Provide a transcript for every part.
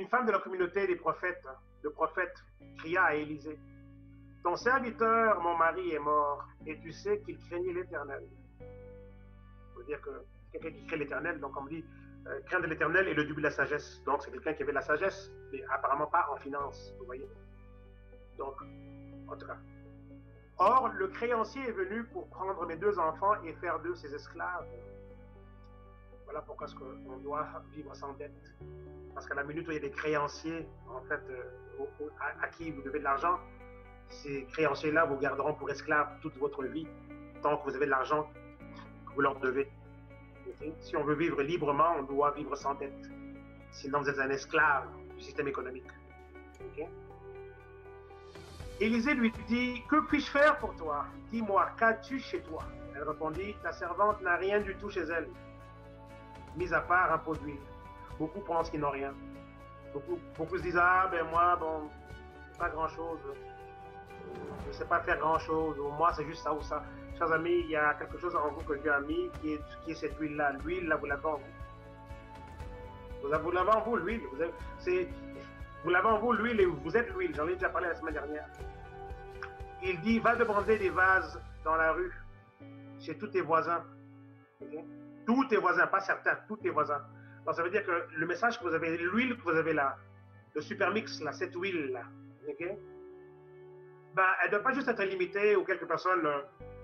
une femme de la communauté des prophètes, cria à Élisée, ton serviteur, mon mari, est mort, et tu sais qu'il craignait l'Éternel. Ça veut dire que quelqu'un qui craint l'Éternel, donc on dit, craindre l'Éternel est le début de la sagesse. Donc c'est quelqu'un qui avait la sagesse, mais apparemment pas en finance, vous voyez. Donc, en tout cas. Or, le créancier est venu pour prendre mes 2 enfants et faire d'eux ses esclaves. Voilà pourquoi est-ce qu'on doit vivre sans dette. Parce qu'à la minute où il y a des créanciers, en fait, à qui vous devez de l'argent, ces créanciers-là vous garderont pour esclaves toute votre vie, tant que vous avez de l'argent que vous leur devez. Okay? Si on veut vivre librement, on doit vivre sans dette. Sinon, vous êtes un esclave du système économique. Okay? Élisée lui dit, que puis-je faire pour toi? Dis-moi, qu'as-tu chez toi? Elle répondit, ta servante n'a rien du tout chez elle, mis à part un pot d'huile. Beaucoup pensent qu'ils n'ont rien. Beaucoup se disent, ah ben moi, bon, pas grand-chose. Je ne sais pas faire grand-chose, ou moi c'est juste ça ou ça. Chers amis, il y a quelque chose en vous que Dieu a mis, qui est cette huile-là. L'huile, là, vous l'avez en vous. Vous l'avez en vous, l'huile. Vous l'avez en vous, l'huile, et vous êtes l'huile. J'en ai déjà parlé la semaine dernière. Il dit, va demander des vases dans la rue, chez tous tes voisins. Okay? Tous tes voisins, pas certains, tous tes voisins. Donc ça veut dire que le message que vous avez, l'huile que vous avez là, le supermix, là, cette huile-là, okay? Ben, elle ne doit pas juste être limitée aux quelques personnes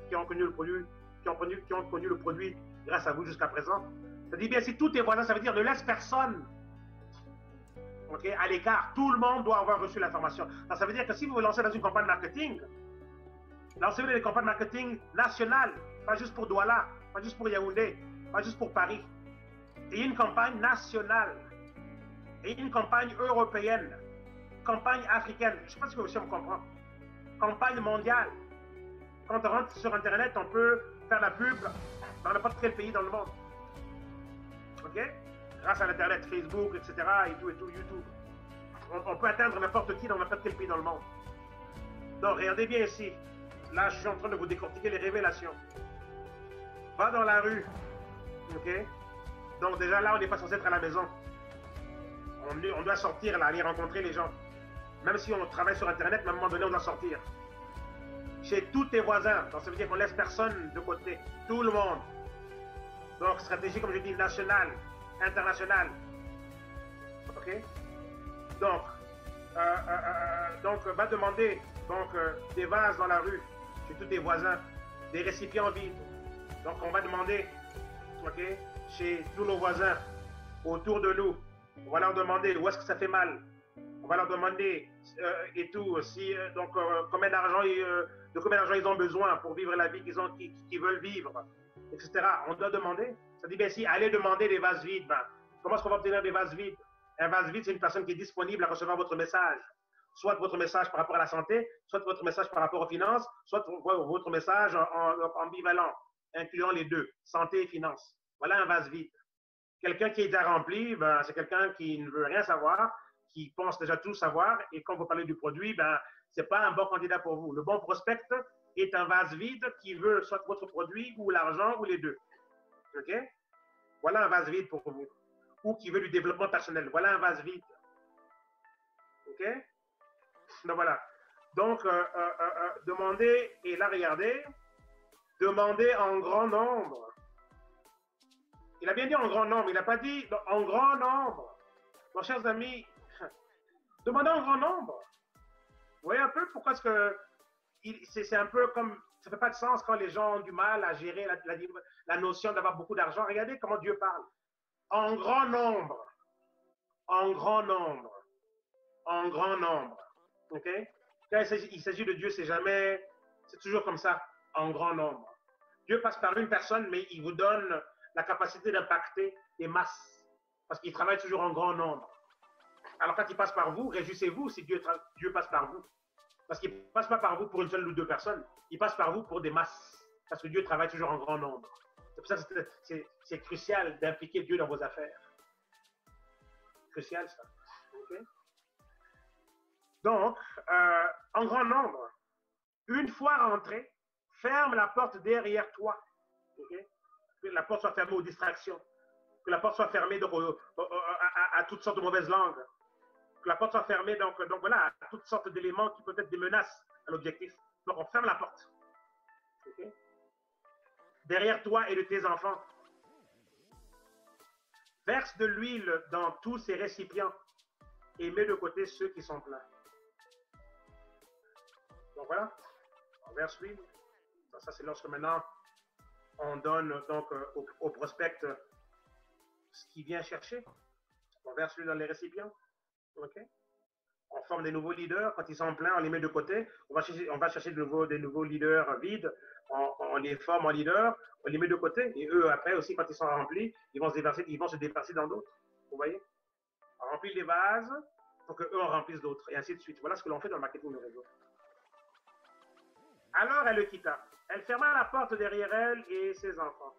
qui ont connu le produit, qui ont connu le produit grâce à vous jusqu'à présent. Ça dit bien, si tous tes voisins, ça veut dire ne laisse personne okay, à l'écart. Tout le monde doit avoir reçu l'information. Ça veut dire que si vous vous lancez dans une campagne marketing, lancez-vous dans des campagnes marketing nationales, pas juste pour Douala, pas juste pour Yaoundé, pas juste pour Paris. Et une campagne nationale, et une campagne européenne, campagne africaine. Je ne sais pas si vous me comprenez. Campagne mondiale. Quand on rentre sur Internet, on peut faire la pub dans n'importe quel pays dans le monde. OK? Grâce à l'Internet, Facebook, etc. et tout, YouTube. On peut atteindre n'importe qui dans n'importe quel pays dans le monde. Donc, regardez bien ici. Là, je suis en train de vous décortiquer les révélations. Va dans la rue. OK? Donc, déjà là, on n'est pas censé être à la maison. On doit sortir, là, aller rencontrer les gens. Même si on travaille sur Internet, à un moment donné, on doit sortir. Chez tous tes voisins. Donc, ça veut dire qu'on laisse personne de côté. Tout le monde. Donc, stratégie, comme je dis, nationale, internationale. OK? Donc, va demander des vases dans la rue, chez tous tes voisins, des récipients vides. Donc, on va demander, OK, chez tous nos voisins, autour de nous. On va leur demander où est-ce que ça fait mal. On va leur demander et tout, combien d'argent ils ont besoin pour vivre la vie qu'ils veulent vivre, etc. On doit demander. Ça dit bien si, allez demander des vases vides. Ben, comment est-ce qu'on va obtenir des vases vides? Un vase vide, c'est une personne qui est disponible à recevoir votre message. Soit votre message par rapport à la santé, soit votre message par rapport aux finances, soit votre message en ambivalent, incluant les deux, santé et finances. Voilà un vase vide. Quelqu'un qui est déjà rempli, ben, c'est quelqu'un qui ne veut rien savoir, qui pense déjà tout savoir, et quand vous parlez du produit, ben, ce n'est pas un bon candidat pour vous. Le bon prospect est un vase vide qui veut soit votre produit ou l'argent ou les deux. OK? Voilà un vase vide pour vous. Ou qui veut du développement personnel. Voilà un vase vide. OK? Donc voilà. Donc, demandez, et là, regardez, demandez en grand nombre. Il a bien dit en grand nombre, il n'a pas dit en grand nombre. Donc, chers amis, demandez en grand nombre. Vous voyez un peu pourquoi est-ce que c'est un peu comme, ça ne fait pas de sens quand les gens ont du mal à gérer la notion d'avoir beaucoup d'argent. Regardez comment Dieu parle. En grand nombre. En grand nombre. En grand nombre. OK? Quand il s'agit de Dieu, c'est toujours comme ça, en grand nombre. Dieu passe par une personne, mais il vous donne la capacité d'impacter des masses. Parce qu'il travaille toujours en grand nombre. Alors quand il passe par vous, réjouissez-vous si Dieu passe par vous. Parce qu'il ne passe pas par vous pour une seule ou deux personnes. Il passe par vous pour des masses. Parce que Dieu travaille toujours en grand nombre. C'est pour ça que c'est crucial d'impliquer Dieu dans vos affaires. Crucial ça. Okay? Donc, en grand nombre, une fois rentré, ferme la porte derrière toi. Okay? Que la porte soit fermée aux distractions. Que la porte soit fermée à toutes sortes de mauvaises langues. que la porte soit fermée. Donc voilà, toutes sortes d'éléments qui peuvent être des menaces à l'objectif. Donc on ferme la porte. Okay? Derrière toi et de tes enfants. Verse de l'huile dans tous ces récipients et mets de côté ceux qui sont pleins. Donc voilà, on verse l'huile. Ça c'est lorsque maintenant on donne donc au prospect ce qu'il vient chercher. On verse l'huile dans les récipients. Okay? On forme des nouveaux leaders. Quand ils sont pleins, on les met de côté. On va chercher des nouveaux leaders vides. On les forme en leaders. On les met de côté. Et eux, après aussi, quand ils sont remplis, ils vont se déverser dans d'autres. Vous voyez? On remplit les vases pour qu'eux en remplissent d'autres. Et ainsi de suite. Voilà ce que l'on fait dans le marketing de réseau. Alors, elle le quitta. Elle ferma la porte derrière elle et ses enfants,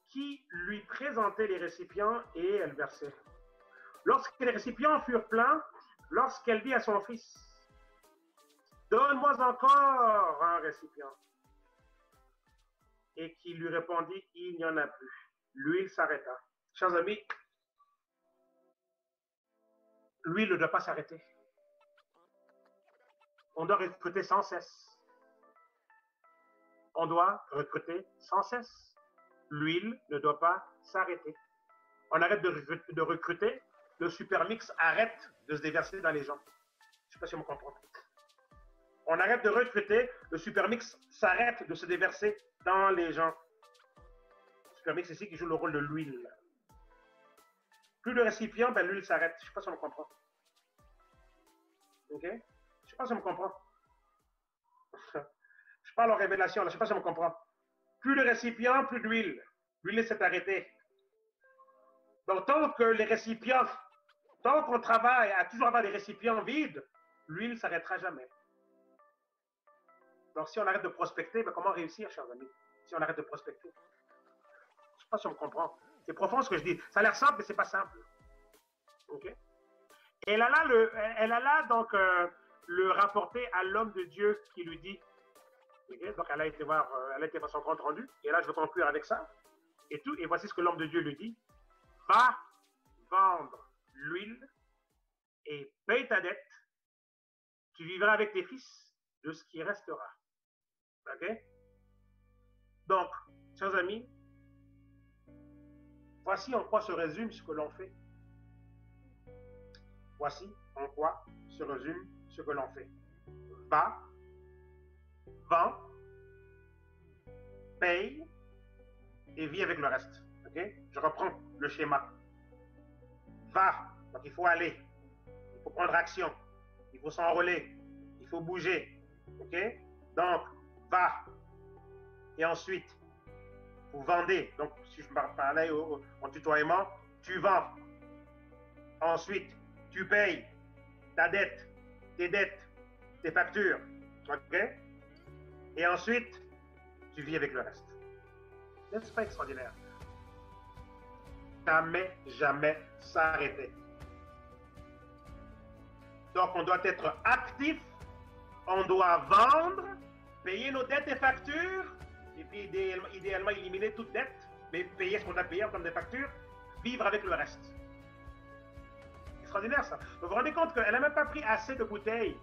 qui lui présentaient les récipients et elle versait. Lorsque les récipients furent pleins, lorsqu'elle dit à son fils, « Donne-moi encore un récipient. » Et qui lui répondit, « Il n'y en a plus. » L'huile s'arrêta. Chers amis, l'huile ne doit pas s'arrêter. On doit recruter sans cesse. On doit recruter sans cesse. L'huile ne doit pas s'arrêter. On arrête de recruter, le supermix arrête de se déverser dans les gens. Je ne sais pas si on me comprend. On arrête de recruter, le supermix s'arrête de se déverser dans les gens. Le supermix ici qui joue le rôle de l'huile. Plus de récipients, ben, l'huile s'arrête. Je ne sais pas si on me comprend. Ok? Je ne sais pas si on me comprend. Je parle en révélation, là. Je ne sais pas si on me comprend. Plus de récipients, plus d'huile. L'huile s'est arrêtée. Donc, tant que les récipients, tant qu'on travaille à toujours avoir des récipients vides, l'huile ne s'arrêtera jamais. Donc, si on arrête de prospecter, ben, comment réussir, chers amis? Si on arrête de prospecter. Je ne sais pas si on me comprend. C'est profond ce que je dis. Ça a l'air simple, mais ce n'est pas simple. OK? Et elle alla donc le rapporter à l'homme de Dieu qui lui dit. Okay? Donc, elle a été voir son compte rendu. Et là, je vais conclure avec ça. Et voici ce que l'homme de Dieu lui dit. Va vendre l'huile et paye ta dette. Tu vivras avec tes fils de ce qui restera. OK? Donc, chers amis, voici en quoi se résume ce que l'on fait. Voici en quoi se résume ce que l'on fait. Va, vends, paye et vis avec le reste. OK? Je reprends le schéma. Va, donc il faut aller. Il faut prendre action. Il faut s'enrôler. Il faut bouger. OK? Donc, va. Et ensuite, vous vendez. Donc, si je parlais en tutoiement, tu vends. Ensuite, tu payes ta dette, tes dettes, tes factures. OK? Et ensuite, tu vis avec le reste. N'est-ce pas extraordinaire? Jamais, jamais s'arrêter. Donc, on doit être actif, on doit vendre, payer nos dettes et factures, et puis idéalement éliminer toute dette, mais payer ce qu'on a payé en termes de factures, vivre avec le reste. Extraordinaire ça. Vous vous rendez compte qu'elle n'a même pas pris assez de bouteilles.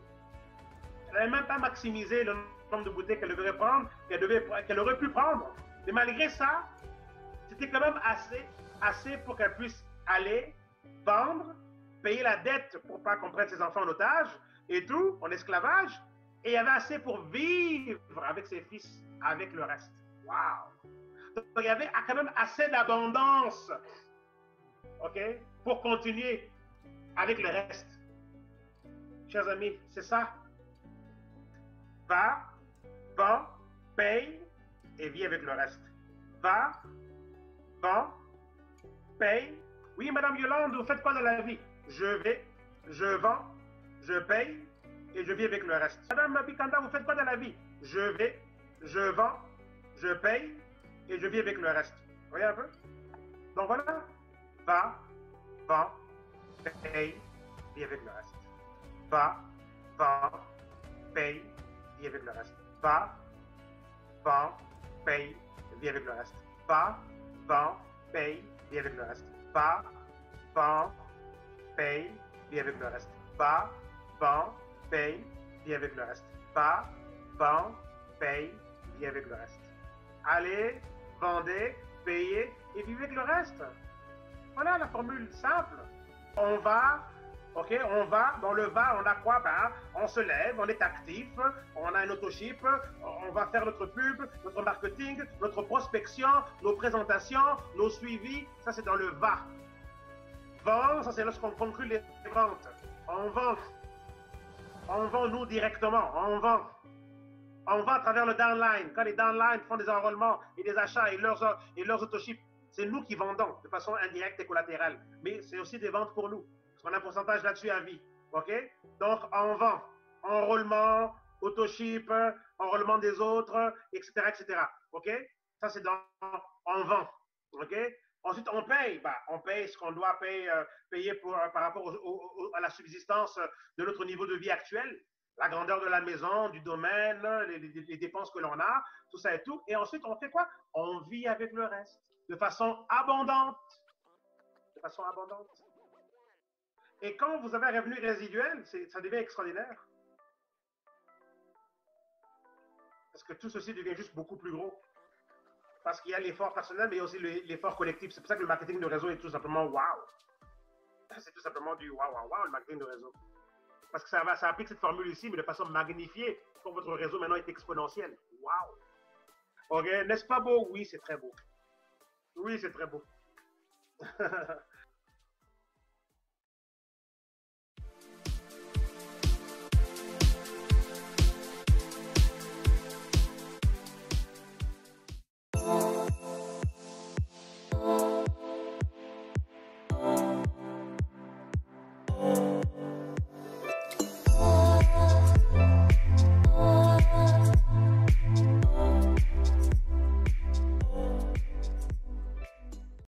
Elle n'a même pas maximisé le nombre de bouteilles qu'elle devrait prendre, qu'elle aurait pu prendre. Mais malgré ça, c'était quand même assez pour qu'elle puisse aller vendre, payer la dette pour ne pas qu'on prenne ses enfants en otage et tout, en esclavage, et il y avait assez pour vivre avec ses fils, avec le reste. Waouh! Donc il y avait quand même assez d'abondance, ok, pour continuer avec le reste. Chers amis, c'est ça. Va, vends, paye et vis avec le reste. Va, vends, paye. Oui, Madame Yolande, vous faites quoi dans la vie? Je vends, je paye et je vis avec le reste. Madame Bikanda, vous faites quoi dans la vie? Je vends, je paye et je vis avec le reste. Vous voyez un peu? Donc voilà. Va, vends, paye, vis avec le reste. Va, vends, paye, vis avec le reste. Va, vends, paye, vis avec le reste. Va, vends, paye, vis avec le reste. Va, vends, paye, vis avec le reste. Bas, vend, paye, vis avec le reste. Bas, vend, paye, vis avec le reste. Allez, vendez, payez et vivez avec le reste. Voilà la formule simple. On va, ok, on va, dans le va, on a quoi? Ben, on se lève, on est actif, on a un autoship, on va faire notre pub, notre marketing, notre prospection, nos présentations, nos suivis, ça c'est dans le va. Vend, ça c'est lorsqu'on conclut les ventes. On vend nous directement, on vend. On vend à travers le downline. Quand les downlines font des enrôlements et des achats et leurs autoships, c'est nous qui vendons de façon indirecte et collatérale. Mais c'est aussi des ventes pour nous. Parce qu'on a un pourcentage là-dessus à vie. OK? Donc, on vend. Enrôlement, autoship, enrôlement des autres, etc., etc. OK? Ça, c'est dans on vend. OK? Ensuite, on paye. Bah, on paye ce qu'on doit payer par rapport à la subsistance de notre niveau de vie actuel. La grandeur de la maison, du domaine, les dépenses que l'on a, tout ça et tout. Et ensuite, on fait quoi? On vit avec le reste de façon abondante. De façon abondante. Et quand vous avez un revenu résiduel, ça devient extraordinaire. Parce que tout ceci devient juste beaucoup plus gros. Parce qu'il y a l'effort personnel, mais aussi l'effort collectif. C'est pour ça que le marketing de réseau est tout simplement wow. C'est tout simplement du wow, wow, wow, le marketing de réseau. Parce que ça applique cette formule ici, mais de façon magnifiée pour votre réseau maintenant est exponentiel. Wow! Ok, n'est-ce pas beau? Oui, c'est très beau. Oui, c'est très beau.